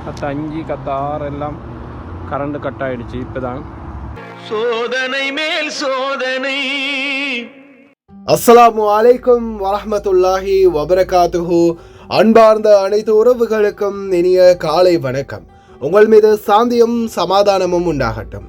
கத்த 5 கத்த 6 எல்லாம் கரண்ட் கட் ஆகிடுச்சு. இப்போ தான் சோதனை மேல் சோதனை. அஸ்ஸலாமு அலைக்கும் வரஹ்மத்துல்லாஹி வபரகாத்துஹு. அன்பார்ந்த அனைத்து உறவுகளுக்கும் இனிய காலை வணக்கம். உங்கள் மீது சாந்தியும் சமாதானமும் உண்டாகட்டும்.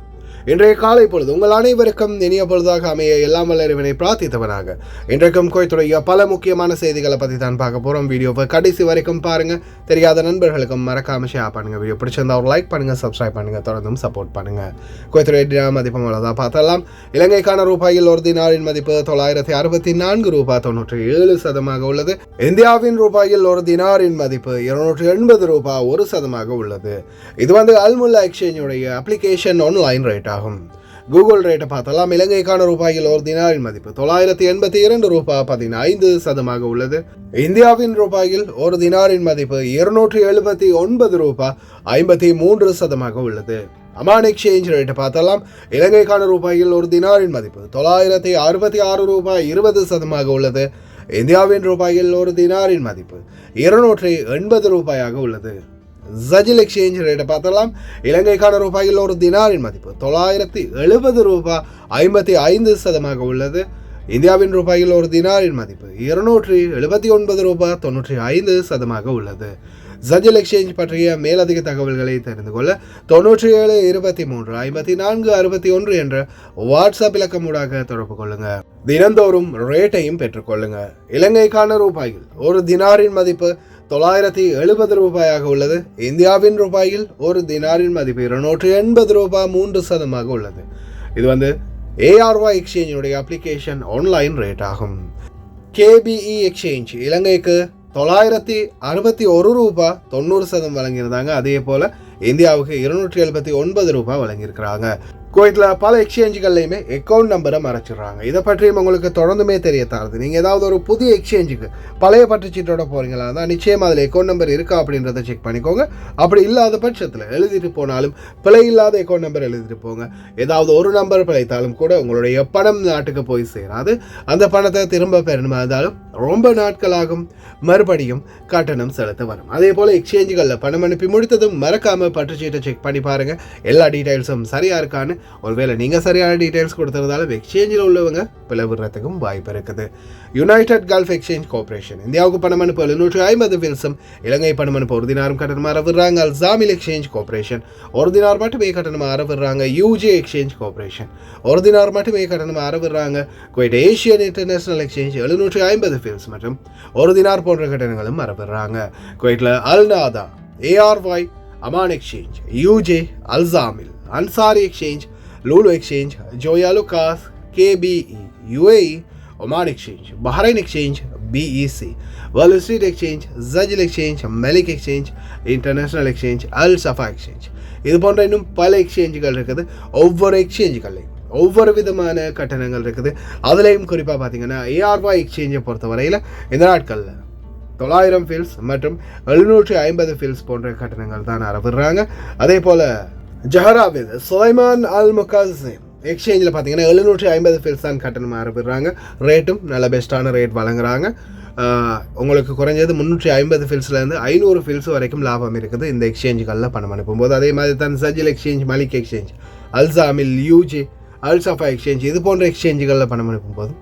இன்றைய காலை பொழுது உங்கள் அனைவருக்கும் இனிய பொழுதாக அமைய எல்லாம் வல்ல இறைவனை பிரார்த்தித்தவனாக இன்றைக்கும் கோயத்துடைய பல முக்கியமான செய்திகளை பற்றி தான் பார்க்க போகிறோம். வீடியோவை கடைசி வரைக்கும் பாருங்கள். தெரியாத நண்பர்களுக்கும் மறக்காம ஷேர் பண்ணுங்கள். வீடியோ பிடிச்சிருந்தா ஒரு லைக் பண்ணுங்கள், சப்ஸ்கிரைப் பண்ணுங்கள், தொடர்ந்தும் சப்போர்ட் பண்ணுங்கள். கோயத்துடைய மதிப்பு அவ்வளோதான் பார்த்தலாம். இலங்கைக்கான ரூபாயில் ஒரு தினாரின் மதிப்பு 964 ரூபாய் 97% உள்ளது. இந்தியாவின் ரூபாயில் ஒரு தினாரின் மதிப்பு 280 ரூபாய் 1% உள்ளது. இது அல்முல்லா எக்ஸ்சேஞ்சுடைய அப்ளிகேஷன் ஆன்லைன் ரேட் ஆகும். கூகுள் ரேட்டை பார்த்தலாம். இலங்கைக்கான ரூபாயில் ஒரு தினாரின் மதிப்பு 982 ரூபாய் 15% உள்ளது. இந்தியாவின் ரூபாயில் ஒரு தினாரின் மதிப்பு 279 ரூபாய் 53% உள்ளது. அமான் எக்ஸ்சேஞ்ச் ரேட்டை பார்த்தலாம். இலங்கைக்கான ரூபாயில் ஒரு தினாரின் மதிப்பு 966 ரூபாய் 20% உள்ளது. இந்தியாவின் ரூபாயில் ஒரு தினாரின் மதிப்பு 280 ரூபாயாக உள்ளது. ஜஜில் எக்ஸ்சேஞ்ச் ரேட்டை பார்த்தலாம். இலங்கைக்கான ரூபாயில் ஒரு தினாரின் மதிப்பு 970 ரூபாய் 55% உள்ளது. இந்தியாவின் ரூபாயில் ஒரு தினாரின் மதிப்பு 279 ரூபாய் 95% உள்ளது. ஜஜில் எக்ஸ்சேஞ்ச் பற்றிய மேலதிக தகவல்களை தெரிந்து கொள்ள 97 23 54 61 என்ற வாட்ஸ்அப் இலக்கமூடாக தொடர்பு கொள்ளுங்க. தினந்தோறும் ரேட்டையும் பெற்றுக்கொள்ளுங்க. இலங்கைக்கான ரூபாயில் ஒரு தினாரின் மதிப்பு 970 ரூபாயாக உள்ளது. இந்தியாவின் ரூபாயில் ஒரு தினாரின் மதிப்பு 280 ரூபாய் 3% உள்ளது. இது ARY எக்ஸ்சேஞ்சுடைய அப்ளிகேஷன் ஆன்லைன் ரேட் ஆகும். KBE எக்ஸ்சேஞ்ச் இலங்கைக்கு 961 ரூபாய் 90% வழங்கியிருந்தாங்க. அதே போல இந்தியாவுக்கு 279 ரூபாய் வழங்கியிருக்கிறாங்க. குவைத்தில் பல எக்ஸ்சேஞ்சுகள்லையுமே அக்கௌண்ட் நம்பரை மறைச்சிடுறாங்க. இதை பற்றியும் உங்களுக்கு தொடர்ந்துமே தெரிய தருது. நீங்கள் ஏதாவது ஒரு புதிய எக்ஸ்சேஞ்சுக்கு பழைய பற்றுச்சீட்டோட போகிறீங்களா தான் நிச்சயமாக அதில் அக்கௌண்ட் நம்பர் இருக்கா அப்படின்றத செக் பண்ணிக்கோங்க. அப்படி இல்லாத பட்சத்தில் எழுதிட்டு போனாலும் பிழை இல்லாத அக்கௌண்ட் நம்பர் எழுதிட்டு போங்க. ஏதாவது ஒரு நம்பர் பிழைத்தாலும் கூட உங்களுடைய பணம் நாட்டுக்கு போய் சேராது. அந்த பணத்தை திரும்ப பெறணுமா இருந்தாலும் ரொம்ப நாட்களாகும். மறுபடியும் கட்டணம் செலுத்த வரும். அதே போல் எக்ஸ்சேஞ்சுகளில் பணம் அனுப்பி முடித்ததும் மறக்காமல் பற்றுச்சீட்டை செக் பண்ணி பாருங்கள். எல்லா டீட்டெயில்ஸும் சரியாக இருக்கான்னு. ஒருவேளை நீங்கள் சரியான டீட்டெயில்ஸ் கொடுத்ததாலும் எக்ஸ்சேஞ்சில் உள்ளவங்க பிளவுறதுக்கும் வாய்ப்பு இருக்குது. யுனைடெட் கல்ஃப் எக்ஸ்சேஞ்ச் கார்பரேஷன் இந்தியாவுக்கு பணம் அனுப்ப 750 ஃபில்ஸும் இலங்கை பணம் அனுப்ப ஒரு தினாரும் கட்டணமாக அறவிடுறாங்க. அல்சாமில் எக்ஸ்சேஞ்ச் கார்பரேஷன் ஒரு தினார் மட்டுமே கட்டணமாக அறவிடுறாங்க. யூஜே எக்ஸ்சேஞ்ச் கார்பரேஷன் ஒரு தினார் மட்டுமே கட்டணமாக அறவிடுறாங்க. குவைட் ஏஷியன் இன்டர்நேஷனல் எக்ஸ்சேஞ்ச் 750 ஃபில்ஸ் மற்றும் ஒரு தினார் போன்ற கட்டணங்களும் அறவிடுறாங்க. குவைட்டில் Al Nada, ARY, Aman exchange, UJ, அல்சாமில், Ansari exchange, Lulu exchange, Joyalukkas, KBE, UAE, Oman exchange, Bahrain exchange, BEC, world street exchange, ஜஜில் எக்ஸ்சேஞ்ச், மெலிக் exchange, international exchange, Al Safa exchange, இது போன்ற இன்னும் பல எக்ஸ்சேஞ்சுகள் இருக்குது. ஒவ்வொரு எக்ஸ்சேஞ்சுகள்லையும் ஒவ்வொரு விதமான கட்டணங்கள் இருக்குது. அதுலேயும் குறிப்பாக பார்த்தீங்கன்னா ARY எக்ஸ்சேஞ்சை பொறுத்தவரையில் இந்த நாட்களில் 900 ஃபில்ஸ் மற்றும் 750 ஃபில்ஸ் போன்ற கட்டணங்கள் தான் அறவிடுறாங்க. அதே போல் ஜஹராவில் சுலைமான் அல் முகாசிம் எக்ஸ்சேஞ்சில் பார்த்தீங்கன்னா 750 ஃபில்ஸ் தான் கட்டணமாக அறவிடுறாங்க. ரேட்டும் நல்ல பெஸ்ட்டான ரேட் வழங்குறாங்க. உங்களுக்கு குறைஞ்சது 350 ஃபில்ஸ்லேருந்து 500 ஃபில்ஸ் வரைக்கும் லாபம் இருக்குது இந்த எக்ஸ்சேஞ்சுகளில் பணம் அனுப்பும்போது. அதே மாதிரி தான் சஜில் எக்ஸ்சேஞ்ச், மலிக் எக்ஸ்சேஞ்ச், அல்சாமில், யூஜே, அல் சஃபா எக்ஸ்சேஞ்ச் இது போன்ற எக்ஸ்சேஞ்சுகளில் பணம் அனுப்பும்போது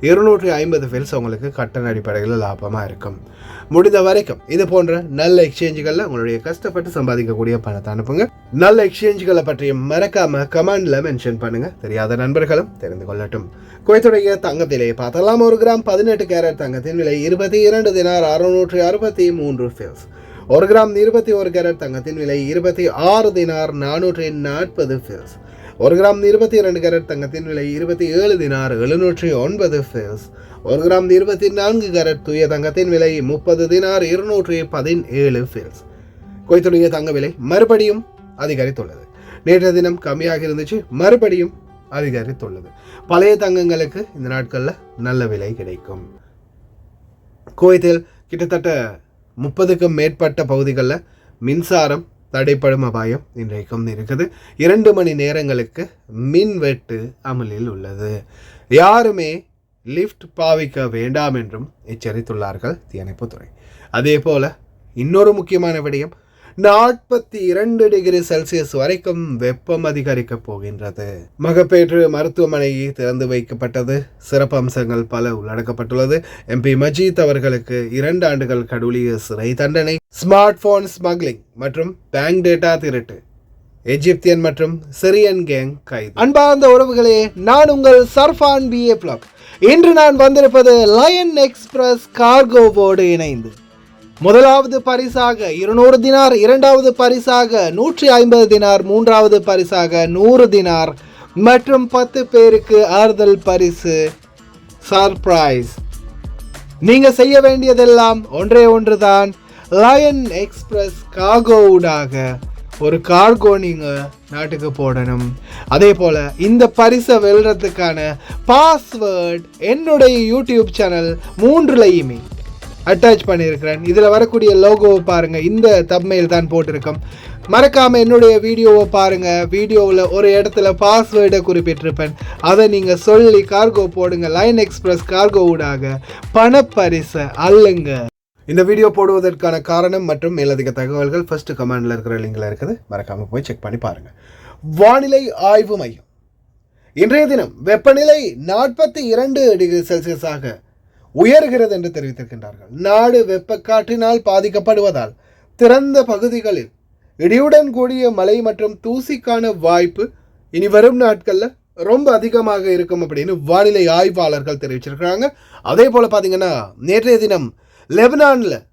250 ஃபில்ஸ் உங்களுக்கு கட்டண அடிப்படையில் லாபமாக இருக்கும். முடிந்த வரைக்கும் இது போன்ற நல்ல எக்ஸ்சேஞ்சுகளில் உங்களுடைய கஷ்டப்பட்டு சம்பாதிக்கக்கூடிய பணத்தை அனுப்புங்க. நல்ல எக்ஸ்சேஞ்சுகளை பற்றிய மறக்காம கமெண்ட்ல மென்ஷன் பண்ணுங்க. தெரியாத நண்பர்களும் தெரிந்து கொள்ளட்டும். குவைத்துடைய தங்கத்திலே பார்த்தலாம். 1 கிராம் 18 கேரட் தங்கத்தின் விலை 22 தினார் 663 ஃபில்ஸ். 1 கிராம் 21 கேரட் தங்கத்தின் விலை 26 தினார் 440 ஃபில்ஸ். 1 கிராம் 22 கேரட் தங்கத்தின் விலை 27 தினார் 709 ஃபில்ஸ். 1 கிராம் 24 கேரட் தூய தங்கத்தின் விலை 30 தினார் 217 ஃபில்ஸ். குவைத்துடைய தங்க விலை மறுபடியும் அதிகரித்துள்ளது. நேற்றைய தினம் கம்மியாக இருந்துச்சு, மறுபடியும் அதிகரித்துள்ளது. பழைய தங்கங்களுக்கு இந்த நாட்களில் நல்ல விலை கிடைக்கும். குவைத்தில் கிட்டத்தட்ட 30க்கும் மேற்பட்ட பகுதிகளில் மின்சாரம் தடைப்படும் அபாயம் இன்றைக்கும் இருக்குது. 2 மணி நேரங்களுக்கு மின் வெட்டு அமலில் உள்ளது. யாருமே லிஃப்ட் பாவிக்க வேண்டாம் என்றும் எச்சரித்துள்ளார்கள் தீயணைப்புத்துறை. அதே போல இன்னொரு முக்கியமான விடயம், 42 டிகிரி செல்சியஸ் வரைக்கும் வெப்பம் அதிகரிக்கப் போகின்றது. மகப்பேற்று மருத்துவமனை திறந்து வைக்கப்பட்டது. சிறப்பு அம்சங்கள் பல உள்ளடக்கப்பட்டுள்ளது. MP மஜீத் அவர்களுக்கு 2 ஆண்டுகள் கடூழிய சிறை தண்டனை. ஸ்மார்ட் போன் ஸ்மக்லிங் மற்றும் பேங்க் டேட்டா திருட்டு. எஜிப்தியன் மற்றும் சிரியன் கேங் கைது. அன்பார்ந்த உறவுகளே, நான் உங்கள் சர்ஃபான் BA Vlog. இன்று நான் வந்திருப்பது லயன் எக்ஸ்பிரஸ் கார்கோவோடு இணைந்து முதலாவது பரிசாக 200 தினார், இரண்டாவது பரிசாக 150 தினார், மூன்றாவது பரிசாக 100 தினார் மற்றும் 10 பேருக்கு ஆறுதல் பரிசு சர்ப்ரைஸ். நீங்க செய்ய வேண்டியதெல்லாம் ஒன்றே ஒன்றுதான். லயன் எக்ஸ்பிரஸ் கார்கோவுடாக ஒரு கார்கோ நீங்கள் நாட்டுக்கு போடணும். அதே போல் இந்த பரிசை வெல்றதுக்கான பாஸ்வேர்ட் என்னுடைய யூடியூப் சேனல் 3லையுமே அட்டாச் பண்ணியிருக்கிறேன். இதில் வரக்கூடிய லோகோவை பாருங்கள். இந்த தம்ப்நெயில் தான் போட்டிருக்கோம். மறக்காமல் என்னுடைய வீடியோவை பாருங்கள். வீடியோவில் ஒரு இடத்துல பாஸ்வேர்டை குறிப்பிட்டிருப்பேன். அதை நீங்கள் சொல்லி கார்கோ போடுங்க. லயன் எக்ஸ்பிரஸ் கார்கோவுடாக பணப்பரிசை அள்ளுங்க. இந்த வீடியோ போடுவதற்கான காரணம் மற்றும் மேலதிக தகவல்கள் ஃபர்ஸ்ட் கமெண்டில் இருக்கிற லிங்கில் இருக்குது. மறக்காமல் போய் செக் பண்ணி பாருங்கள். வானிலை ஆய்வு மையம் இன்றைய தினம் வெப்பநிலை 42 டிகிரி செல்சியஸாக உயர்கிறது என்று தெரிவித்திருக்கின்றார்கள். நாடு வெப்பக்காற்றினால் பாதிக்கப்படுவதால் திறந்த பகுதிகளில் இடியுடன் கூடிய மழை மற்றும் தூசிக்கான வாய்ப்பு இனி வரும் நாட்களில் ரொம்ப அதிகமாக இருக்கும் அப்படின்னு வானிலை ஆய்வாளர்கள் தெரிவிச்சிருக்கிறாங்க. அதே போல் பார்த்தீங்கன்னா நேற்றைய தினம் லெபனானில்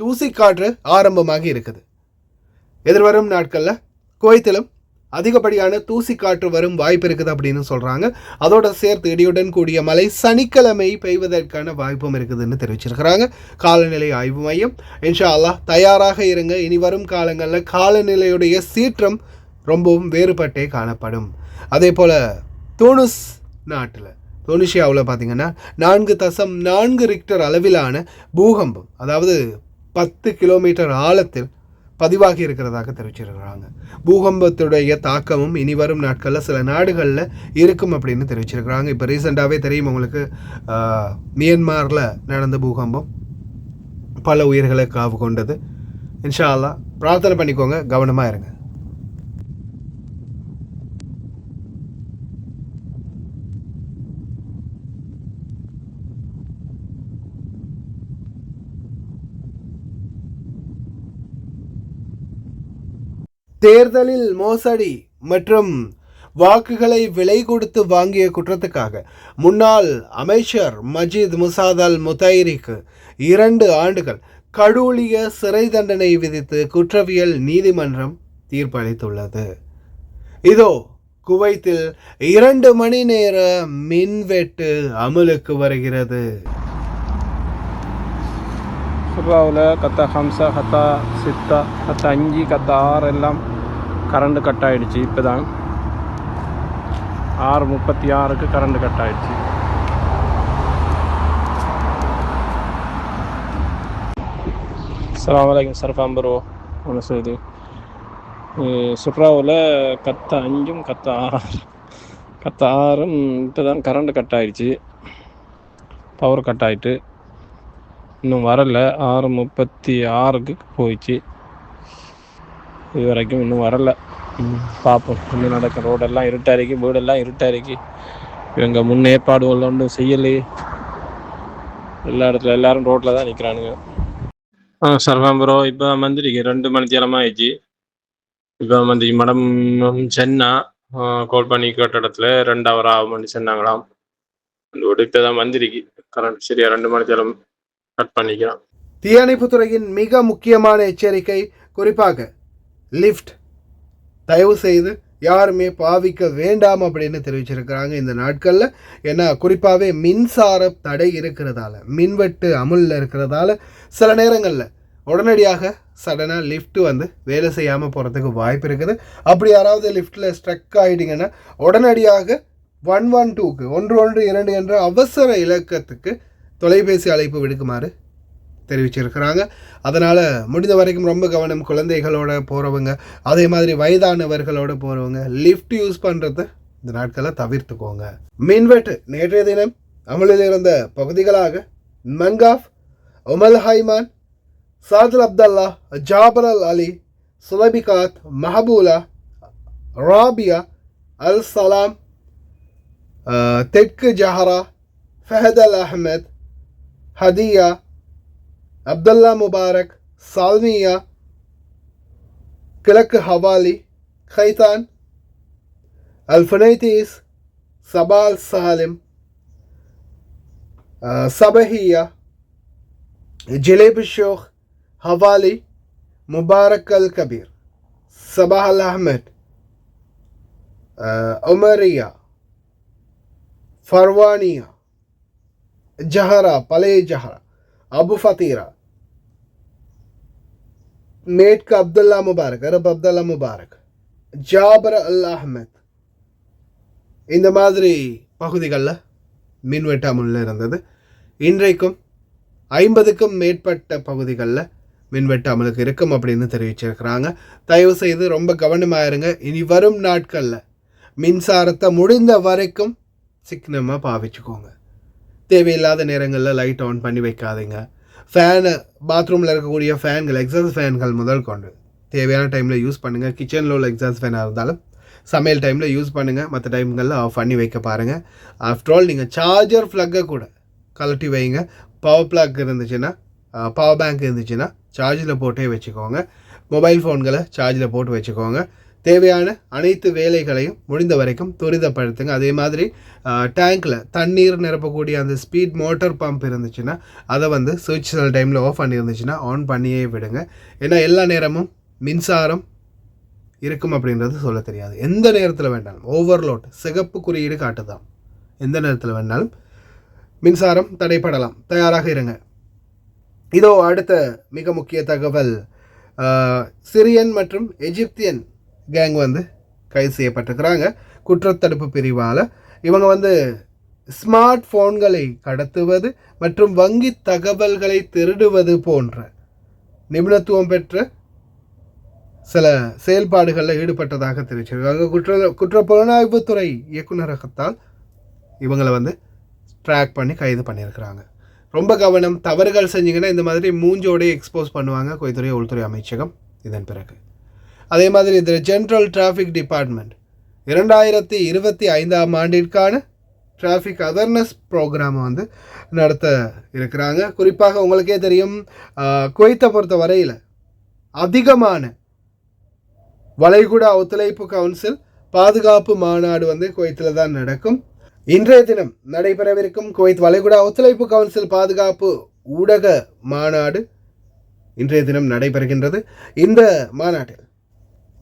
தூசி காற்று ஆரம்பமாகி இருக்குது. எதிர்வரும் நாட்களில் குவைத்திலும் அதிகப்படியான தூசி காற்று வரும் வாய்ப்பு இருக்குது அப்படின்னு சொல்கிறாங்க. அதோட சேர்த்து இடியுடன் கூடிய மழை சனிக்கிழமை பெய்வதற்கான வாய்ப்பும் இருக்குதுன்னு தெரிவிச்சிருக்கிறாங்க காலநிலை ஆய்வு மையம். இன்ஷா அல்லாஹ் தயாராக இருங்க. இனி வரும் காலங்களில் காலநிலையுடைய சீற்றம் ரொம்பவும் வேறுபட்டே காணப்படும். அதே போல் தூனுஸ் நாட்டில் துனிஷியாவில் பார்த்தீங்கன்னா 4.4 ரிக்டர் அளவிலான பூகம்பம், அதாவது 10 கிலோமீட்டர் ஆழத்தில் பதிவாகி இருக்கிறதாக தெரிவிச்சிருக்கிறாங்க. பூகம்பத்துடைய தாக்கமும் இனி வரும் நாட்களில் சில நாடுகளில் இருக்கும் அப்படின்னு தெரிவிச்சிருக்கிறாங்க. இப்போ ரீசெண்டாகவே தெரியும் உங்களுக்கு, மியன்மாரில் நடந்த பூகம்பம் பல உயிர்களை காவு கொண்டது. இன்ஷா அல்லாஹ் பிரார்த்தனை பண்ணிக்கோங்க, கவனமாக இருங்க. தேர்தலில் மோசடி மற்றும் வாக்குகளை விலை கொடுத்து வாங்கிய குற்றத்துக்காக முன்னாள் அமைச்சர் மஜீத் முசாத் அல் முத்தைரிக்கு 2 ஆண்டுகள் கடூழிய சிறை தண்டனை விதித்து குற்றவியல் நீதிமன்றம் தீர்ப்பளித்துள்ளது. இதோ குவைத்தில் 2 மணி நேர மின்வெட்டு அமலுக்கு வருகிறது. சுப்ராவில் கத்தா 5, கத்தா 6, கத்தா 5, கத்தா 6 எல்லாம் கரண்ட் கட் ஆகிடுச்சு. இப்போ தான் 6:36க்கு கரண்ட் கட் ஆகிடுச்சு. அஸ்ஸலாமு அலைக்கும் சர்ஃபான் ப்ரோ. ஒன்று செய்தி சுப்ராவில் கத்தா 5, கத்தா 6 இப்போ தான் கரண்ட் கட் ஆகிடுச்சு. பவர் கட் ஆகிட்டு இன்னும் வரல. 6:36க்கு போயிடுச்சு. இது வரைக்கும் இன்னும் வரல. பார்ப்போம் இன்னும் நடக்கும். ரோடெல்லாம் இருட்டாரிக்கு, வீடெல்லாம் இருட்டாரிக்கு. இவங்க முன்னேற்பாடுகள் ஒன்றும் செய்யலையே. எல்லா இடத்துல எல்லாரும் ரோட்டில் தான் நிற்கிறானுங்க. சர்ஃபான் ப்ரோ இப்போ வந்துருக்கு 2 மணித்தேரமாக ஆயிடுச்சு. இப்போ வந்து மேடம் சென்னா கால் பண்ணி கேட்ட இடத்துல 2 hour ஆகும்னு சொன்னாங்களாம். அந்த இப்போ தான் வந்திருக்கு கரண்ட். சரியா 2 மணித்தேரம் கட் பண்ணிக்கலாம். தீயணைப்புத்துறையின் மிக முக்கியமான எச்சரிக்கை, குறிப்பாக லிஃப்ட் தயவு செய்து யாருமே பாவிக்க வேண்டாம் அப்படின்னு தெரிவிச்சிருக்கிறாங்க இந்த நாட்களில். ஏன்னா குறிப்பாகவே மின்சார தடை இருக்கிறதால, மின்வெட்டு அமுலில் இருக்கிறதால சில நேரங்களில் உடனடியாக சடனாக லிஃப்ட் வந்து வேலை செய்யாமல் போகிறதுக்கு வாய்ப்பு இருக்குது. அப்படி யாராவது லிஃப்ட்டில் ஸ்ட்ரக் ஆகிட்டிங்கன்னா உடனடியாக 112க்கு 112 என்ற அவசர இலக்கத்துக்கு தொலைபேசி அழைப்பு விடுக்குமாறு தெரிவிச்சிருக்கிறாங்க. அதனால் முடிந்த வரைக்கும் ரொம்ப கவனம். குழந்தைகளோட போகிறவங்க, அதே மாதிரி வயதானவர்களோடு போகிறவங்க லிஃப்ட் யூஸ் பண்ணுறத இந்த நாட்களை தவிர்த்துக்கோங்க. மின்வெட்டு நேற்றைய தினம் அமலில் இருந்த பகுதிகளாக Mangaf, Umm al Hayman, Saad al Abdullah, Jaber Al Ali, Sulaibikhat, Mahboula, Rabiya, Al Salam, தெற்கு Jahra, Fahad Al Ahmad, Hadiya, Abdullah Mubarak, Salmiya, கிழக்கு Hawalli, Khaitan, Al Funaitees, Sabah al Salem, Sabahiya, Jleeb Shuyoukh, Hawalli, Mubarak Al Kabeer, Sabah Al Ahmad, Omariya, Farwaniya, Jahra, பழைய Jahra, Abu Fatira, மேற்கு Abdullah Mubarak, அரப் Abdullah Mubarak, Jaber Al Ahmad. இந்த மாதிரி பகுதிகளில் மின்வெட்டாமல் இருந்தது. இன்றைக்கும் 50க்கும் மேற்பட்ட பகுதிகளில் மின்வெட்டாமலுக்கு இருக்கும் அப்படின்னு தெரிவிச்சிருக்கிறாங்க. தயவு செய்து ரொம்ப கவனமாக இருங்க. இனி வரும் நாட்களில் மின்சாரத்தை முடிந்த வரைக்கும் சிக்கனமாக பாவிச்சுக்கோங்க. தேவையில்லாத நேரங்களில் லைட் ஆன் பண்ணி வைக்காதீங்க. ஃபேனு, பாத்ரூமில் இருக்கக்கூடிய ஃபேன்கள், எக்ஸாஸ்ட் ஃபேன்கள் முதல் கொண்டு தேவையான டைமில் யூஸ் பண்ணுங்கள். கிச்சனில் உள்ள எக்ஸாஸ்ட் ஃபேனாக இருந்தாலும் சமையல் டைமில் யூஸ் பண்ணுங்கள். மற்ற டைம்களில் ஆஃப் பண்ணி வைக்க பாருங்கள். ஆஃப்டர் ஆல் நீங்கள் சார்ஜர் ஃப்ளக்கை கூட கழட்டி வைங்க. பவர் பிளக் இருந்துச்சுன்னா, பவர் பேங்க் இருந்துச்சுன்னா சார்ஜில் போட்டே வச்சுக்கோங்க. மொபைல் ஃபோன்களை சார்ஜில் போட்டு வச்சுக்கோங்க. தேவையான அனைத்து வேலைகளையும் முடிந்த வரைக்கும் துரிதப்படுத்துங்க. அதே மாதிரி டேங்க்கில் தண்ணீர் நிரப்பக்கூடிய அந்த ஸ்பீட் மோட்டர் பம்ப் இருந்துச்சுன்னா அதை வந்து சுவிட்ச் சில டைமில் ஆஃப் பண்ணி இருந்துச்சுன்னா ஆன் பண்ணியே விடுங்க. ஏன்னா எல்லா நேரமும் மின்சாரம் இருக்கும் அப்படின்றது சொல்ல தெரியாது. எந்த நேரத்தில் வேண்டாலும் ஓவர்லோட் சிகப்பு குறியீடு காட்டுதான். எந்த நேரத்தில் வேண்டாலும் மின்சாரம் தடைப்படலாம். தயாராக இருங்க. இதோ அடுத்த மிக முக்கிய தகவல். சிரியன் மற்றும் எஜிப்தியன் கேங் வந்து கைது செய்யப்பட்டிருக்கிறாங்க குற்றத்தடுப்பு பிரிவால். இவங்க வந்து ஸ்மார்ட் ஃபோன்களை கடத்துவது மற்றும் வங்கி தகவல்களை திருடுவது போன்ற நிபுணத்துவம் பெற்ற சில செயல்பாடுகளில் ஈடுபட்டதாக தெரிவிச்சிருக்காங்க. குற்றப்புலனாய்வுத்துறை இயக்குநரகத்தால் இவங்களை வந்து ட்ராக் பண்ணி கைது பண்ணியிருக்கிறாங்க. ரொம்ப கவனம். தவறுகள் செஞ்சிங்கன்னா இந்த மாதிரி மூஞ்சோடையே எக்ஸ்போஸ் பண்ணுவாங்க குவைத்துறை உள்துறை அமைச்சகம். இதன் பிறகு அதே மாதிரி இந்த ஜென்ரல் டிராஃபிக் டிபார்ட்மெண்ட் 2025ஆம் ஆண்டிற்கான டிராஃபிக் அவேர்னஸ் ப்ரோக்ராமை வந்து நடத்த இருக்கிறாங்க. குறிப்பாக உங்களுக்கே தெரியும், குவைத்தை பொறுத்த வரையில் அதிகமான வளைகுடா ஒத்துழைப்பு கவுன்சில் பாதுகாப்பு மாநாடு வந்து குவைத்தில் தான் நடக்கும். இன்றைய தினம் நடைபெறவிருக்கும் குவைத் வளைகுடா ஒத்துழைப்பு கவுன்சில் பாதுகாப்பு ஊடக மாநாடு இன்றைய தினம் நடைபெறுகின்றது. இந்த மாநாட்டில்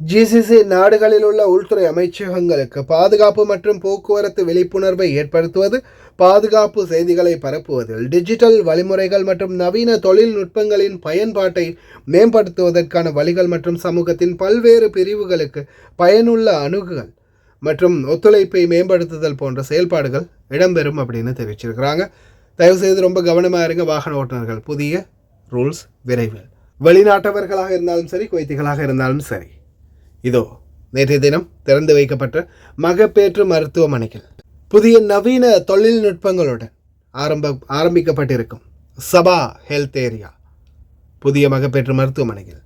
ஜிசிசி நாடுகளில் உள்ள உள்துறை அமைச்சகங்களுக்கு பாதுகாப்பு மற்றும் போக்குவரத்து விழிப்புணர்வை ஏற்படுத்துவது, பாதுகாப்பு செய்திகளை பரப்புவதில் டிஜிட்டல் வழிமுறைகள் மற்றும் நவீன தொழில்நுட்பங்களின் பயன்பாட்டை மேம்படுத்துவதற்கான வழிகள் மற்றும் சமூகத்தின் பல்வேறு பிரிவுகளுக்கு பயனுள்ள அணுகுகள் மற்றும் ஒத்துழைப்பை மேம்படுத்துதல் போன்ற செயல்பாடுகள் இடம்பெறும் அப்படின்னு தெரிவிச்சிருக்கிறாங்க. தயவுசெய்து ரொம்ப கவனமாக இருங்க வாகன ஓட்டுநர்கள். புதிய ரூல்ஸ் விரைவில். வெளிநாட்டவர்களாக இருந்தாலும் சரி, குவைத்திகளாக இருந்தாலும் சரி, இதோ நேற்றைய தினம் திறந்து வைக்கப்பட்ட மகப்பேற்று மருத்துவமனைகள் புதிய நவீன தொழில்நுட்பங்களுடன் ஆரம்பிக்கப்பட்டிருக்கும் சபா ஹெல்த் ஏரியா புதிய மகப்பேற்று மருத்துவமனைகள்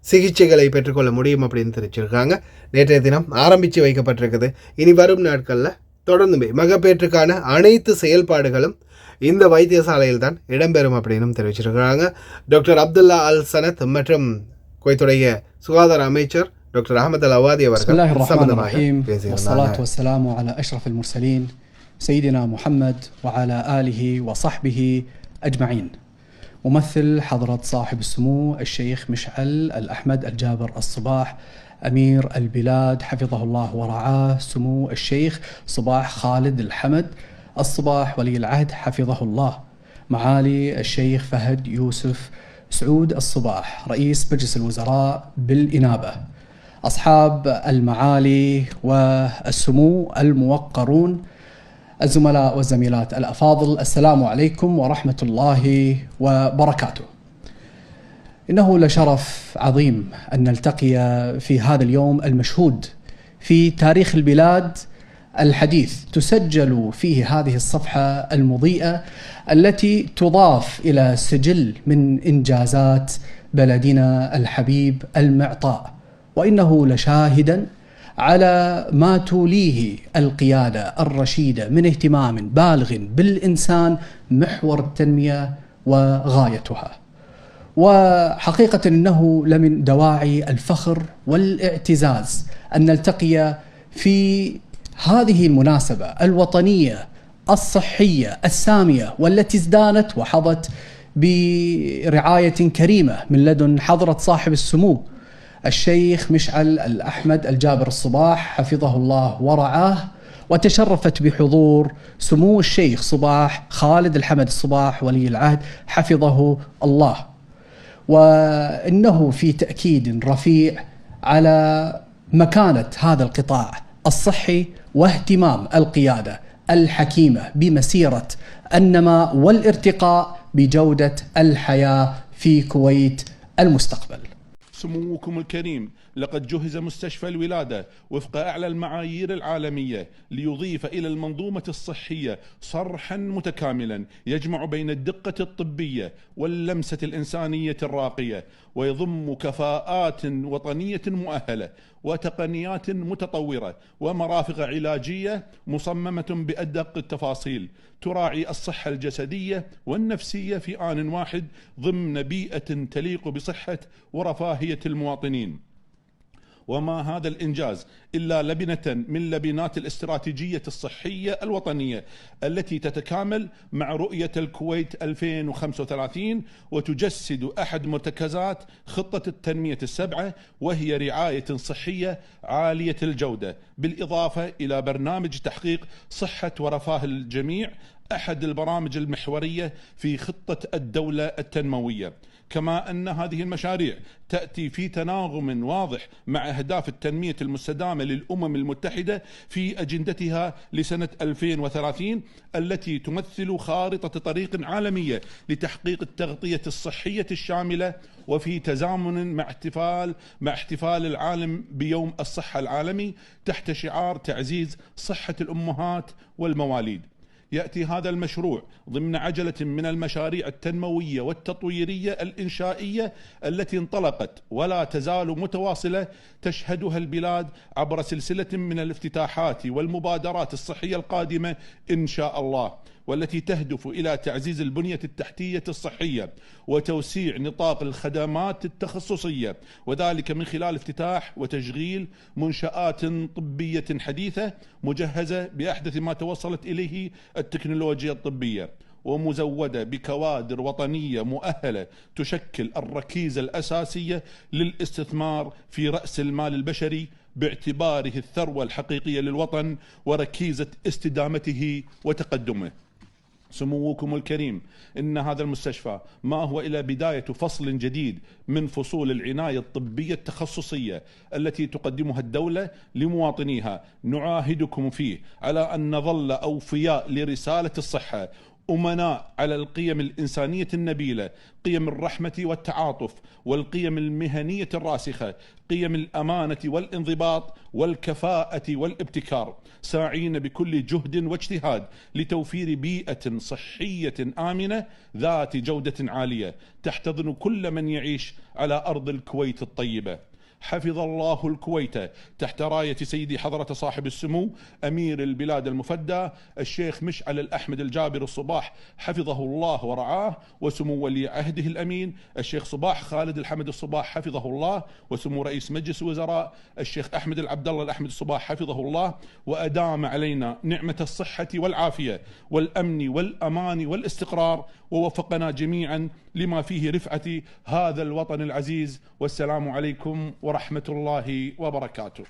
சிகிச்சைகளை பெற்றுக்கொள்ள முடியும் அப்படின்னு தெரிவிச்சிருக்காங்க. நேற்றைய தினம் ஆரம்பித்து வைக்கப்பட்டிருக்குது. இனி வரும் நாட்களில் தொடர்ந்துமே மகப்பேற்றுக்கான அனைத்து செயல்பாடுகளும் இந்த வைத்தியசாலையில் தான் இடம்பெறும் அப்படின்னு தெரிவிச்சிருக்கிறாங்க. டாக்டர் அப்துல்லா அல் சனத் மற்றும் குவைத்துடைய சுகாதார அமைச்சர் டாக்டர் அஹமத் அல் அவாதி அவர்கள் والصلاة والسلام على أشرف المرسلين سيدنا محمد وعلى آله وصحبه أجمعين. ممثل حضرة صاحب السمو الشيخ مشعل الأحمد الجابر الصباح أمير البلاد حفظه الله ورعاه، سمو الشيخ صباح خالد الحمد الصباح ولي العهد حفظه الله، معالي الشيخ فهد يوسف سعود الصباح رئيس مجلس الوزراء بالإنابة، أصحاب المعالي والسمو الموقرون، الزملاء والزميلات الأفاضل، السلام عليكم ورحمة الله وبركاته. إنه لشرف عظيم أن نلتقي في هذا اليوم المشهود في تاريخ البلاد الحديث، تسجل فيه هذه الصفحة المضيئة التي تضاف إلى سجل من إنجازات بلدنا الحبيب المعطاء، وإنه لشاهدا على ما توليه القيادة الرشيدة من اهتمام بالغ بالإنسان محور التنمية وغايتها. وحقيقة إنه لمن دواعي الفخر والاعتزاز أن نلتقي في هذه المناسبة الوطنية الصحية السامية، والتي ازدانت وحظت برعاية كريمة من لدن حضرة صاحب السمو الشيخ مشعل الأحمد الجابر الصباح حفظه الله ورعاه، وتشرفت بحضور سمو الشيخ صباح خالد الحمد الصباح ولي العهد حفظه الله. وإنه في تأكيد رفيع على مكانة هذا القطاع الصحي واهتمام القيادة الحكيمة بمسيرة النماء والارتقاء بجودة الحياة في كويت المستقبل. سموكم الكريم، لقد جهز مستشفى الولادة وفق أعلى المعايير العالمية ليضيف إلى المنظومة الصحية صرحا متكاملا يجمع بين الدقة الطبية واللمسة الإنسانية الراقية، ويضم كفاءات وطنية مؤهلة وتقنيات متطورة ومرافق علاجية مصممة بأدق التفاصيل تراعي الصحة الجسدية والنفسية في آن واحد ضمن بيئة تليق بصحة ورفاهية المواطنين. وما هذا الإنجاز إلا لبنة من لبنات الاستراتيجية الصحية الوطنية التي تتكامل مع رؤية الكويت 2035 وتجسد أحد مرتكزات خطة التنمية السبعة، وهي رعاية صحية عالية الجودة، بالإضافة إلى برنامج تحقيق صحة ورفاه الجميع، أحد البرامج المحورية في خطة الدولة التنموية. كما أن هذه المشاريع تأتي في تناغم واضح مع أهداف التنمية المستدامة للأمم المتحدة في أجندتها لسنة 2030 التي تمثل خارطة طريق عالمية لتحقيق التغطية الصحية الشاملة، وفي تزامن مع احتفال العالم بيوم الصحة العالمي تحت شعار تعزيز صحة الأمهات والمواليد. يأتي هذا المشروع ضمن عجلة من المشاريع التنموية والتطويرية الإنشائية التي انطلقت ولا تزال متواصلة تشهدها البلاد عبر سلسلة من الافتتاحات والمبادرات الصحية القادمة إن شاء الله، والتي تهدف إلى تعزيز البنية التحتية الصحية وتوسيع نطاق الخدمات التخصصية، وذلك من خلال افتتاح وتشغيل منشآت طبية حديثة مجهزة بأحدث ما توصلت إليه التكنولوجيا الطبية، ومزودة بكوادر وطنية مؤهلة تشكل الركيزة الأساسية للاستثمار في رأس المال البشري باعتباره الثروة الحقيقية للوطن وركيزة استدامته وتقدمه. سموكم الكريم، إن هذا المستشفى ما هو إلا بداية فصل جديد من فصول العناية الطبية التخصصية التي تقدمها الدولة لمواطنيها. نعاهدكم فيه على أن نظل أوفياء لرسالة الصحة، أمناء على القيم الإنسانية النبيلة، قيم الرحمة والتعاطف والقيم المهنية الراسخة، قيم الأمانة والانضباط والكفاءة والابتكار، ساعين بكل جهد واجتهاد لتوفير بيئة صحية آمنة ذات جودة عالية تحتضن كل من يعيش على أرض الكويت الطيبة. حفظ الله الكويت تحت راية سيدي حضرة صاحب السمو أمير البلاد المفدى الشيخ مشعل الأحمد الجابر الصباح حفظه الله ورعاه، وسمو ولي عهده الأمين الشيخ صباح خالد الحمد الصباح حفظه الله، وسمو رئيس مجلس الوزراء الشيخ أحمد العبد الله الأحمد الصباح حفظه الله، وأدام علينا نعمة الصحة والعافية والأمن والأمان والاستقرار، ووفقنا جميعا لما فيه رفعة هذا الوطن العزيز. والسلام عليكم ورحمة الله وبركاته.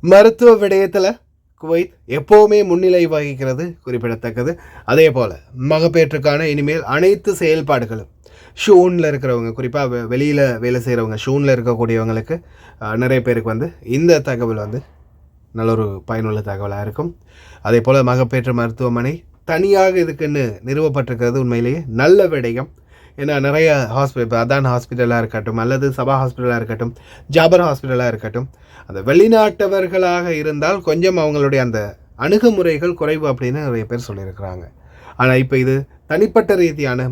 மருத்துவ விடயத்தில் குவைத் எப்போவுமே முன்னிலை வகிக்கிறது குறிப்பிடத்தக்கது. அதே போல் மகப்பேற்றுக்கான இனிமேல் அனைத்து செயல்பாடுகளும் ஷூனில் இருக்கிறவங்க, குறிப்பாக வெளியில் வேலை செய்கிறவங்க, ஷூனில் இருக்கக்கூடியவங்களுக்கு நிறைய பேருக்கு இந்த தகவல் நல்ல ஒரு பயனுள்ள தகவலாக இருக்கும். அதே போல் மகப்பேற்று மருத்துவமனை தனியாக இதுக்குன்னு நிறுவப்பட்டிருக்கிறது உண்மையிலேயே நல்ல விடயம். ஏன்னா நிறைய ஹாஸ்பிட்டல், இப்போ அதான் ஹாஸ்பிட்டலாக இருக்கட்டும் அல்லது சபா ஹாஸ்பிட்டலாக இருக்கட்டும், ஜாபர் ஹாஸ்பிட்டலாக இருக்கட்டும், அந்த வெளிநாட்டவர்களாக இருந்தால் கொஞ்சம் அவங்களுடைய அந்த அணுகுமுறைகள் குறைவு அப்படின்னு நிறைய பேர் சொல்லியிருக்கிறாங்க. ஆனால் இப்போ இது தனிப்பட்ட ரீதியான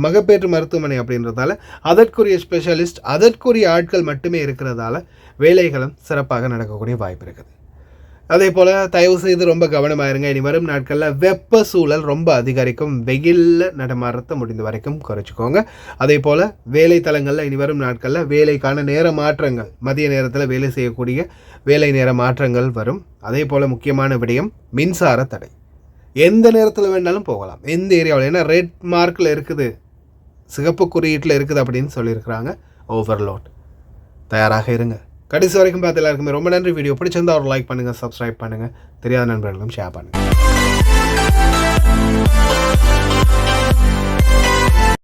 மகப்பேற்று மருத்துவமனை அப்படின்றதால அதற்குரிய ஸ்பெஷலிஸ்ட் அதற்குரிய ஆட்கள் மட்டுமே இருக்கிறதால வேலைகளும் சிறப்பாக நடக்கக்கூடிய வாய்ப்பு இருக்குது. அதே போல் தயவு செய்து ரொம்ப கவனமாக இருங்க. இனி வரும் நாட்களில் வெப்ப சூழல் ரொம்ப அதிகரிக்கும். வெயிலில் நடமாறத்தை முடிந்த வரைக்கும் குறைச்சிக்கோங்க. அதே போல் வேலை தலங்களில் இனி வரும் நாட்களில் வேலைக்கான நேர மாற்றங்கள், மதிய நேரத்தில் வேலை செய்யக்கூடிய வேலை நேர மாற்றங்கள் வரும். அதே போல் முக்கியமான விடயம் மின்சார தடை. எந்த நேரத்தில் வேணாலும் போகலாம், எந்த ஏரியாவில். ஏன்னா ரெட் மார்க்கில் இருக்குது, சிகப்பு குறியீட்டில் இருக்குது அப்படின்னு சொல்லியிருக்கிறாங்க. ஓவர்லோட். தயாராக இருங்க. கடைசி வரைக்கும் பார்த்து எல்லாருக்குமே ரொம்ப நன்றி. வீடியோ பிடிச்சிருந்தா ஒரு லைக் பண்ணுங்கள், சப்ஸ்கிரைப் பண்ணுங்கள், தெரியாத நண்பர்களும் ஷேர் பண்ணுங்கள்.